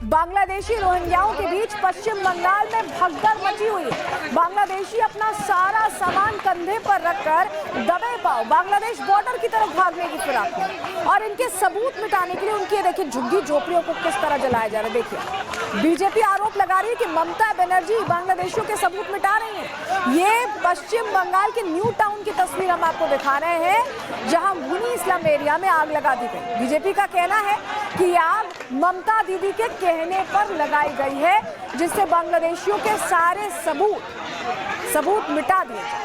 बांग्लादेशी रोहिंग्याओं के बीच पश्चिम बंगाल में भगदड़ मची हुई है। बांग्लादेशी अपना सारा सामान कंधे पर रखकर दबे पांव बांग्लादेश बॉर्डर की तरफ भागने की फिराक में, और इनके सबूत मिटाने के लिए उनकी देखिए झुग्गी झोपड़ियों को किस तरह जलाया जा रहा है। देखिए बीजेपी आरोप लगा रही है कि ममता बनर्जी बांग्लादेशियों के सबूत मिटा रही है। ये पश्चिम बंगाल के न्यू टाउन की तस्वीर हम आपको दिखा रहे हैं, जहां मुनी स्लम एरिया में आग लगा दी गई। बीजेपी का कहना है कि आग ममता दीदी के कहने पर लगाई गई है, जिससे बांग्लादेशियों के सारे सबूत मिटा दिए जाए।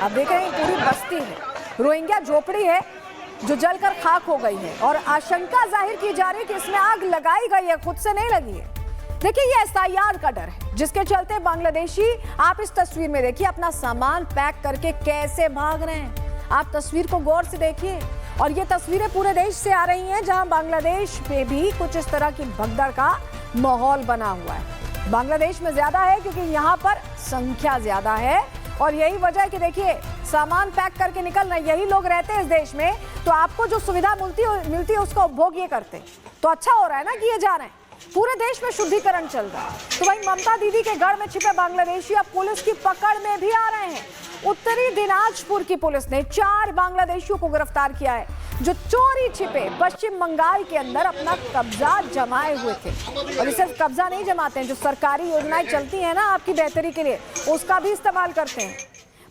अब देख रहे हैं पूरी बस्ती है, रोहिंग्या झोपड़ी है जो जलकर खाक हो गई है, और आशंका जाहिर की जा रही है कि इसमें आग लगाई गई है, खुद से नहीं लगी है। देखिए ये एसआईआर का डर है, जिसके चलते बांग्लादेशी, आप इस तस्वीर में देखिए, अपना सामान पैक करके कैसे भाग रहे हैं। आप तस्वीर को गौर से देखिए, और ये तस्वीरें पूरे देश से आ रही हैं, जहां बांग्लादेश में भी कुछ इस तरह की भगदड़ का माहौल बना हुआ है। बांग्लादेश में ज्यादा है क्योंकि यहाँ पर संख्या ज्यादा है, और यही वजह है कि देखिए सामान पैक करके निकलना, यही लोग रहते हैं इस देश में, तो आपको जो सुविधा मिलती है उसका उपभोग ये करते, तो अच्छा हो रहा है ना कि ये जा रहे हैं। पूरे देश में शुद्धिकरण चल रहा है। तो वहीं ममता दीदी के घर में छिपे बांग्लादेशी अब पुलिस की पकड़ में भी आ रहे हैं। उत्तरी दिनाजपुर की पुलिस ने 4 बांग्लादेशियों को गिरफ्तार किया है, जो चोरी छिपे पश्चिम बंगाल के अंदर अपना कब्जा जमाए हुए थे। और ये सिर्फ कब्जा नहीं जमाते हैं, जो सरकारी योजनाएं चलती हैं ना आपकी बेहतरी के लिए, उसका भी इस्तेमाल करते हैं।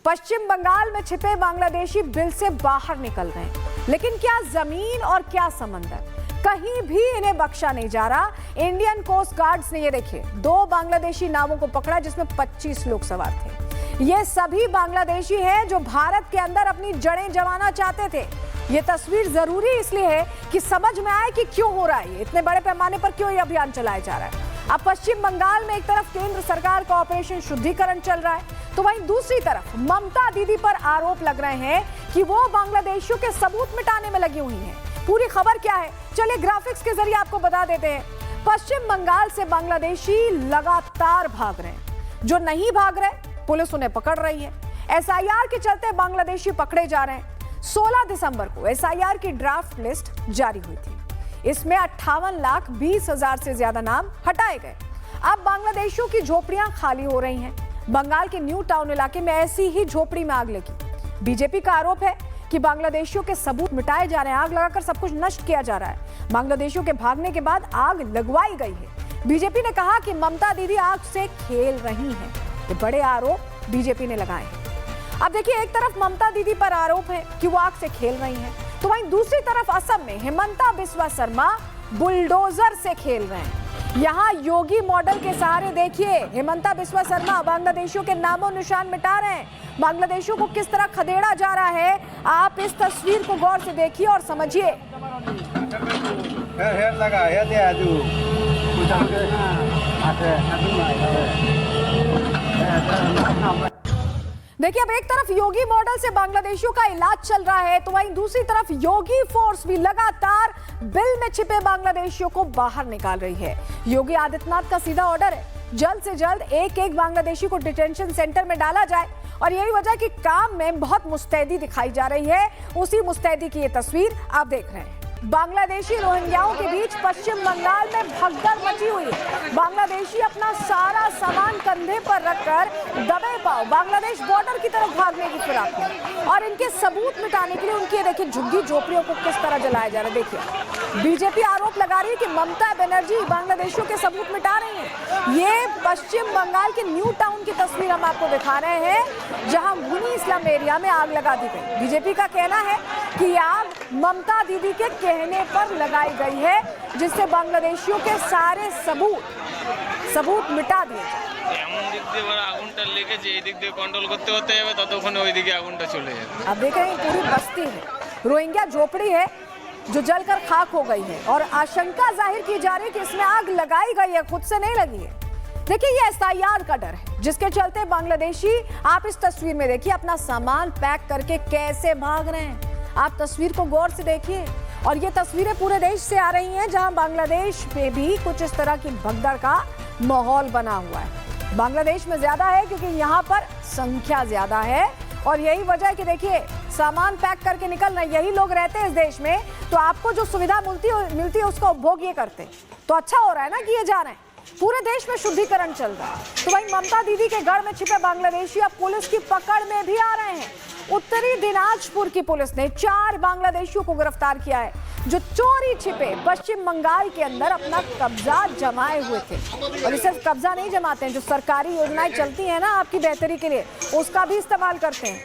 पश्चिम बंगाल में छिपे बांग्लादेशी बिल से बाहर निकल रहे हैं, लेकिन क्या जमीन और क्या समंदर, कहीं भी इन्हें बख्शा नहीं जा रहा। इंडियन कोस्ट गार्ड्स ने ये देखिए 2 बांग्लादेशी नावों को पकड़ा, जिसमें 25 लोग सवार थे। ये सभी बांग्लादेशी हैं जो भारत के अंदर अपनी जड़ें जमाना चाहते थे। ये तस्वीर जरूरी इसलिए है कि समझ में आए कि क्यों हो रहा है ये, इतने बड़े पैमाने पर क्यों ये अभियान चलाया जा रहा है। अब पश्चिम बंगाल में एक तरफ केंद्र सरकार का ऑपरेशन शुद्धिकरण चल रहा है, तो वहीं दूसरी तरफ ममता दीदी पर आरोप लग रहे हैं कि वो बांग्लादेशियों के सबूत मिटाने में लगी हुई हैं। पूरी खबर क्या है, चलिए ग्राफिक्स के जरिए आपको बता देते हैं। पश्चिम बंगाल से बांग्लादेशी लगातार भाग रहे हैं, जो नहीं भाग रहे पुलिस उन्हें पकड़ रही है। एसआईआर के चलते बांग्लादेशी पकड़े जा रहे हैं। 16 दिसंबर को एसआईआर की ड्राफ्ट लिस्ट जारी हुई थी। इसमें 58,20,000 से ज्यादा नाम हटाए गए। अब बांग्लादेशियों की झोपड़ियां खाली हो रही हैं। बंगाल के न्यू टाउन इलाके में ऐसी ही झोपड़ी में आग लगी। बीजेपी का आरोप है कि बांग्लादेशियों के सबूत मिटाए जा रहे हैं, आग लगाकर सब कुछ नष्ट किया जा रहा है। बांग्लादेशियों के भागने के बाद आग लगवाई गई है। बीजेपी ने कहा कि ममता दीदी आग से खेल रही हैं। ये बड़े आरोप बीजेपी ने लगाए हैं। अब देखिए एक तरफ ममता दीदी पर आरोप है कि वो आग से खेल रही हैं, तो वहीं दूसरी तरफ असम में हिमंता बिस्वा शर्मा बुलडोजर से खेल रहे हैं। यहाँ योगी मॉडल के सहारे देखिए हिमंता बिस्वा शर्मा बांग्लादेशियों के नामो निशान मिटा रहे हैं। बांग्लादेशियों को किस तरह खदेड़ा जा रहा है, आप इस तस्वीर को गौर से देखिए और समझिए। देखिए अब एक तरफ योगी मॉडल से बांग्लादेशियों का इलाज चल रहा है, तो वहीं दूसरी तरफ योगी फोर्स भी लगातार बिल में छिपे बांग्लादेशियों को बाहर निकाल रही है। योगी आदित्यनाथ का सीधा ऑर्डर है, जल्द से जल्द एक बांग्लादेशी को डिटेंशन सेंटर में डाला जाए, और यही वजह कि काम में बहुत मुस्तैदी दिखाई जा रही है। उसी मुस्तैदी की ये तस्वीर आप देख रहे हैं। बांग्लादेशी रोहिंग्याओं के बीच पश्चिम बंगाल में भगदड़ मची हुई है। बांग्लादेशी अपना सारा सामान कंधे पर रखकर दबे पांव बांग्लादेश बॉर्डर की तरफ भागने की फिराक में, और इनके सबूत मिटाने के लिए उनकी देखिए झुग्गी झोपड़ियों को किस तरह जलाया जा रहा है। देखिए बीजेपी आरोप लगा रही है कि ममता बनर्जी बांग्लादेशियों के सबूत मिटा रही है। ये पश्चिम बंगाल के न्यू टाउन की तस्वीर हम आपको दिखा रहे हैं, जहां मुनी स्लम एरिया में आग लगा दी गई। बीजेपी का कहना है कि आग ममता दीदी के कहने पर लगाई गई है, जिससे बांग्लादेशियों के सारे सबूत मिटा दिए जाए। अब देख रहे हैं पूरी बस्ती है, रोहिंग्या झोपड़ी है जो जलकर खाक हो गई है, और आशंका जाहिर की जा रही है कि इसमें आग लगाई गई है, खुद से नहीं लगी है। देखिए ये एसआईआर का डर है, जिसके चलते बांग्लादेशी, आप इस तस्वीर में देखिए, अपना सामान पैक करके कैसे भाग रहे हैं। आप तस्वीर को गौर से देखिए, और ये तस्वीरें पूरे देश से आ रही हैं, जहां बांग्लादेश में भी कुछ इस तरह की भगदड़ का माहौल बना हुआ है। बांग्लादेश में ज्यादा है क्योंकि यहाँ पर संख्या ज्यादा है, और यही वजह है कि देखिए सामान पैक करके निकल रहे हैं। यही लोग रहते हैं इस देश में, तो आपको जो सुविधा मिलती है उसका उपभोग ये करते, तो अच्छा हो रहा है ना कि ये जा रहे हैं। पूरे देश में शुद्धिकरण चल रहा है। तो वहीं ममता दीदी के घर में छिपे बांग्लादेशी अब पुलिस की पकड़ में भी आ रहे हैं। उत्तरी दिनाजपुर की पुलिस ने 4 बांग्लादेशियों को गिरफ्तार किया है, जो चोरी छिपे पश्चिम बंगाल के अंदर अपना कब्जा जमाए हुए थे। और सिर्फ कब्जा नहीं जमाते हैं, जो सरकारी योजनाएं चलती हैं ना आपकी बेहतरी के लिए, उसका भी इस्तेमाल करते हैं।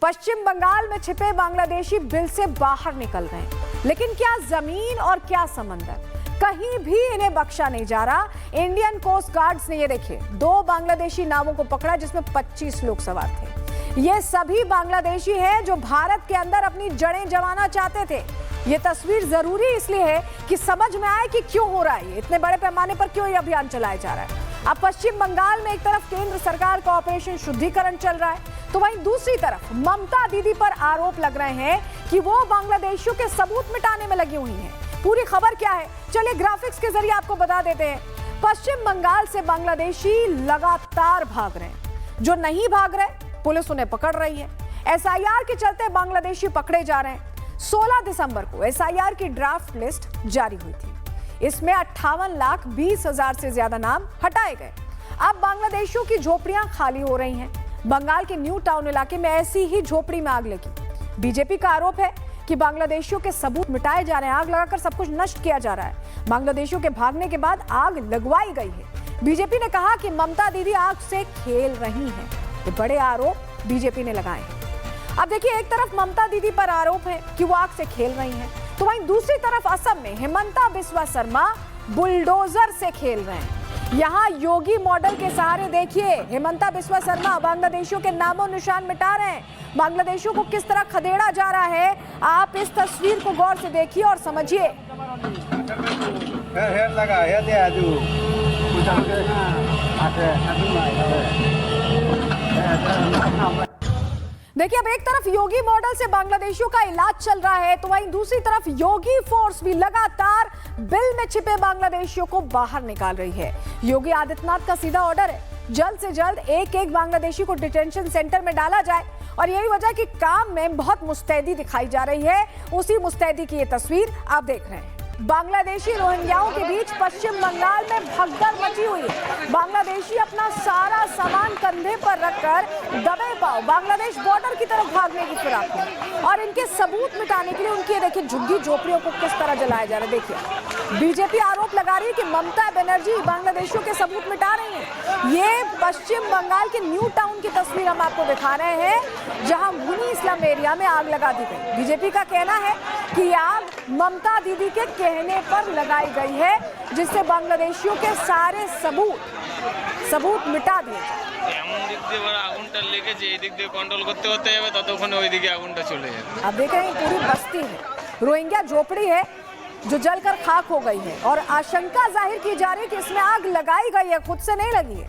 पश्चिम बंगाल में छिपे बांग्लादेशी बिल से बाहर निकल रहे हैं, लेकिन क्या जमीन और क्या समंदर, कहीं भी इन्हें बख्शा नहीं जा रहा। इंडियन कोस्ट गार्ड्स ने ये देखिए 2 बांग्लादेशी नावों को पकड़ा जिसमें 25 लोग सवार थे। ये सभी बांग्लादेशी हैं जो भारत के अंदर अपनी जड़ें जमाना चाहते थे। ये तस्वीर जरूरी इसलिए है कि समझ में आए कि क्यों हो रहा है, इतने बड़े पैमाने पर क्यों ये अभियान चलाया जा रहा है। अब पश्चिम बंगाल में एक तरफ केंद्र सरकार का ऑपरेशन शुद्धिकरण चल रहा है, तो वहीं दूसरी तरफ ममता दीदी पर आरोप लग रहे हैं कि वो बांग्लादेशियों के सबूत मिटाने में लगी हुई हैं। पूरी खबर क्या है, चलिए ग्राफिक्स के जरिए आपको बता देते हैं। पश्चिम बंगाल से बांग्लादेशी लगातार भाग रहे हैं, जो नहीं भाग रहे पुलिस उन्हें पकड़ रही है। एसआईआर के चलते बांग्लादेशी पकड़े जा रहे हैं। 16 दिसंबर को एसआईआर की ड्राफ्ट लिस्ट जारी हुई थी। इसमें 58,20,000 से ज्यादा नाम हटाए गए। अब बांग्लादेशियों की झोपड़ियां खाली हो रही हैं। बंगाल के न्यू टाउन इलाके में ऐसी ही झोपड़ी में आग लगी। बीजेपी का आरोप है कि बांग्लादेशियों के सबूत मिटाए जा रहे हैं, आग लगाकर सब कुछ नष्ट किया जा रहा है। बांग्लादेशियों के भागने के बाद आग लगवाई गई है। बीजेपी ने कहा कि ममता दीदी आग से खेल रही हैं। ये बड़े आरोप बीजेपी ने लगाए हैं। अब देखिए, एक तरफ ममता दीदी पर आरोप है कि वो आग से खेल रही हैं, तो वहीं दूसरी तरफ असम में हिमंता बिस्वा शर्मा बुलडोजर से खेल रहे हैं। यहाँ योगी मॉडल के सहारे देखिए हिमंता बिस्वा शर्मा बांग्लादेशियों के नामों निशान मिटा रहे हैं। बांग्लादेशियों को किस तरह खदेड़ा जा रहा है, आप इस तस्वीर को गौर से देखिए और समझिए। देखिए, अब एक तरफ योगी मॉडल से बांग्लादेशियों का इलाज चल रहा है, तो वहीं दूसरी तरफ योगी फोर्स भी लगातार बिल में छिपे बांग्लादेशियों को बाहर निकाल रही है। योगी आदित्यनाथ का सीधा ऑर्डर है, जल्द से जल्द एक बांग्लादेशी को डिटेंशन सेंटर में डाला जाए। और यही वजह कि काम में बहुत मुस्तैदी दिखाई जा रही है। उसी मुस्तैदी की ये तस्वीर आप देख रहे हैं। बांग्लादेशी रोहिंग्याओं के बीच पश्चिम बंगाल में भगदड़ मची हुई है। बांग्लादेशी अपना सारा सामान कंधे पर रखकर दबे पांव बांग्लादेश बॉर्डर की तरफ भागने की फिराक में, और इनके सबूत मिटाने के लिए उनकी देखिए झुग्गी झोपड़ियों को किस तरह जलाया जा रहा है। देखिए, बीजेपी आरोप लगा रही है कि ममता बनर्जी बांग्लादेशियों के सबूत मिटा रही हैं। ये पश्चिम बंगाल के न्यू टाउन की तस्वीर हम आपको दिखा रहे हैं, जहां मुनी इस्लाम एरिया में आग लगा दी गई। बीजेपी का कहना है कि आग ममता दीदी के कहने पर लगाई गई है, जिससे बांग्लादेशियों के सारे सबूत मिटा दिए। अब देख रहे हैं पूरी बस्ती है, रोहिंग्या झोपड़ी है जो जलकर खाक हो गई है, और आशंका जाहिर की जा रही है कि इसमें आग लगाई गई है, खुद से नहीं लगी है।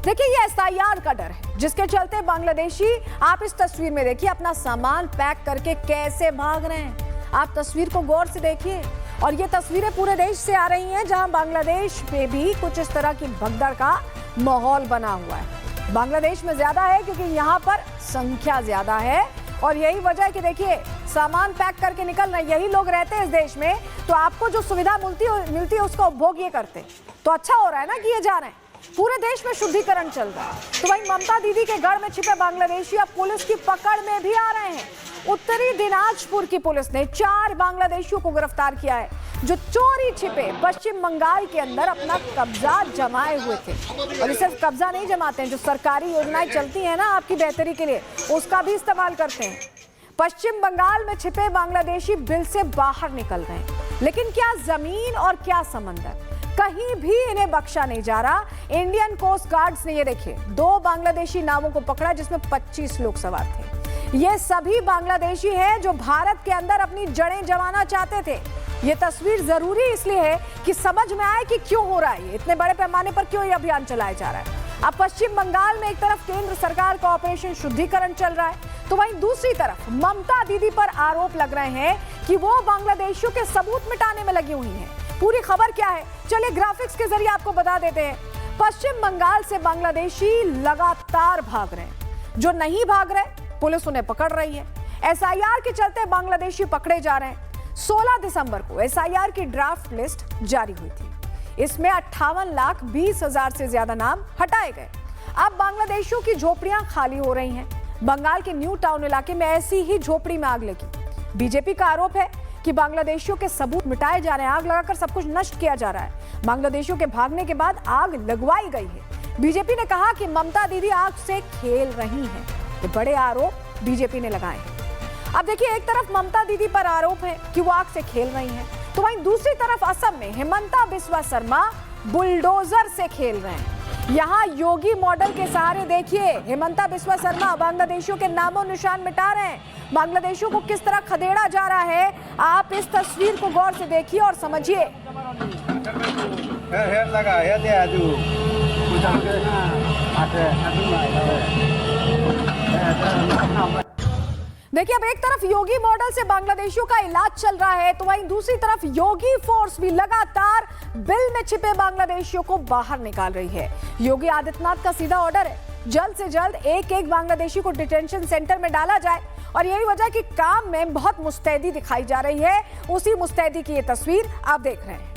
देखिए, ये एसआईआर का डर है, जिसके चलते बांग्लादेशी, आप इस तस्वीर में देखिए, अपना सामान पैक करके कैसे भाग रहे हैं। आप तस्वीर को गौर से देखिए। और ये तस्वीरें पूरे देश से आ रही हैं, जहां बांग्लादेश में भी कुछ इस तरह की भगदड़ का माहौल बना हुआ है। बांग्लादेश में ज्यादा है क्योंकि यहाँ पर संख्या ज्यादा है, और यही वजह है कि देखिए सामान पैक करके निकल रहे हैं। यही लोग रहते हैं इस देश में, तो आपको जो सुविधा मिलती है उसका उपभोग ये करते, तो अच्छा हो रहा है ना कि ये जा रहे हैं। पूरे देश में शुद्धिकरण चल रहा है। तो वहीं ममता दीदी के घर में छिपे बांग्लादेशी अब पुलिस की पकड़ में भी आ रहे हैं। उत्तरी दिनाजपुर की पुलिस ने 4 बांग्लादेशियों को गिरफ्तार किया है, जो चोरी छिपे पश्चिम बंगाल के अंदर अपना कब्जा जमाए हुए थे। और सिर्फ कब्जा नहीं जमाते हैं, जो सरकारी योजनाएं चलती हैं ना आपकी बेहतरी के लिए, उसका भी इस्तेमाल करते हैं। पश्चिम बंगाल में छिपे बांग्लादेशी बिल से बाहर निकल रहे हैं, लेकिन क्या जमीन और क्या समंदर, कहीं भी इन्हें बख्शा नहीं जा रहा। इंडियन कोस्ट गार्ड्स ने ये देखिए 2 बांग्लादेशी नावों को पकड़ा जिसमें 25 लोग सवार थे। ये सभी बांग्लादेशी हैं जो भारत के अंदर अपनी जड़ें जमाना चाहते थे। ये तस्वीर जरूरी इसलिए है कि समझ में आए कि क्यों हो रहा है, इतने बड़े पैमाने पर क्यों ये अभियान चलाया जा रहा है। अब पश्चिम बंगाल में एक तरफ केंद्र सरकार का ऑपरेशन शुद्धिकरण चल रहा है, तो वहीं दूसरी तरफ ममता दीदी पर आरोप लग रहे हैं कि वो बांग्लादेशियों के सबूत मिटाने में लगी हुई हैं। पूरी खबर क्या है, चलिए ग्राफिक्स के जरिए आपको बता देते हैं। पश्चिम बंगाल से बांग्लादेशी लगातार भाग रहे हैं, जो नहीं भाग रहे पुलिस उन्हें पकड़ रही है। एसआईआर के चलते बांग्लादेशी पकड़े जा रहे हैं। 16 दिसंबर को एसआईआर की ड्राफ्ट लिस्ट जारी हुई थी। इसमें 58,20,000 से ज्यादा नाम हटाए गए। अब बांग्लादेशियों की झोपड़ियां खाली हो रही हैं। बंगाल के न्यू टाउन इलाके में ऐसी ही झोपड़ी में आग लगी। बीजेपी का आरोप है कि बांग्लादेशियों के सबूत मिटाए जा रहे हैं, आग लगाकर सब कुछ नष्ट किया जा रहा है। बांग्लादेशियों के भागने के बाद आग लगवाई गई है। बीजेपी ने कहा कि ममता दीदी आग से खेल रही हैं। ये बड़े आरोप बीजेपी ने लगाए हैं। अब देखिए, एक तरफ ममता दीदी पर आरोप है कि वो आग से खेल रही हैं, तो वहीं दूसरी तरफ असम में हिमंता बिस्वा शर्मा बुलडोजर से खेल रहे हैं। यहाँ योगी मॉडल के सहारे देखिए हिमंता बिस्वा शर्मा बांग्लादेशियों के नामों निशान मिटा रहे हैं। बांग्लादेशियों को किस तरह खदेड़ा जा रहा है, आप इस तस्वीर को गौर से देखिए और समझिए। देखिए, अब एक तरफ योगी मॉडल से बांग्लादेशियों का इलाज चल रहा है, तो वहीं दूसरी तरफ योगी फोर्स भी लगातार बिल में छिपे बांग्लादेशियों को बाहर निकाल रही है। योगी आदित्यनाथ का सीधा ऑर्डर है, जल्द से जल्द एक एक बांग्लादेशी को डिटेंशन सेंटर में डाला जाए। और यही वजह कि काम में बहुत मुस्तैदी दिखाई जा रही है। उसी मुस्तैदी की ये तस्वीर आप देख रहे हैं।